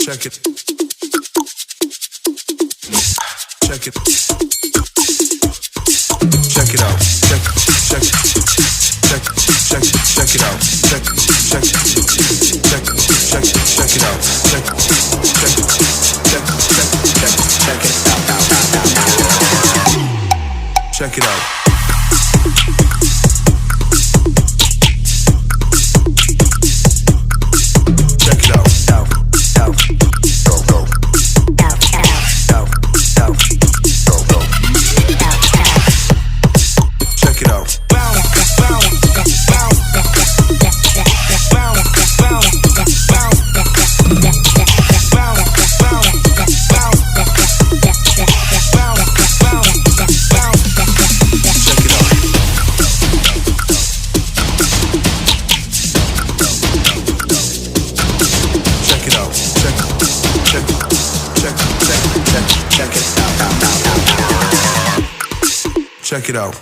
Check it. Check it. Check it out. Check it. Check it. Check it. Check it. Check it out. Check it. Check it. Check it. Check it. Check it out. Check it. Check it. Check it. Check it. Check it out. Check it out.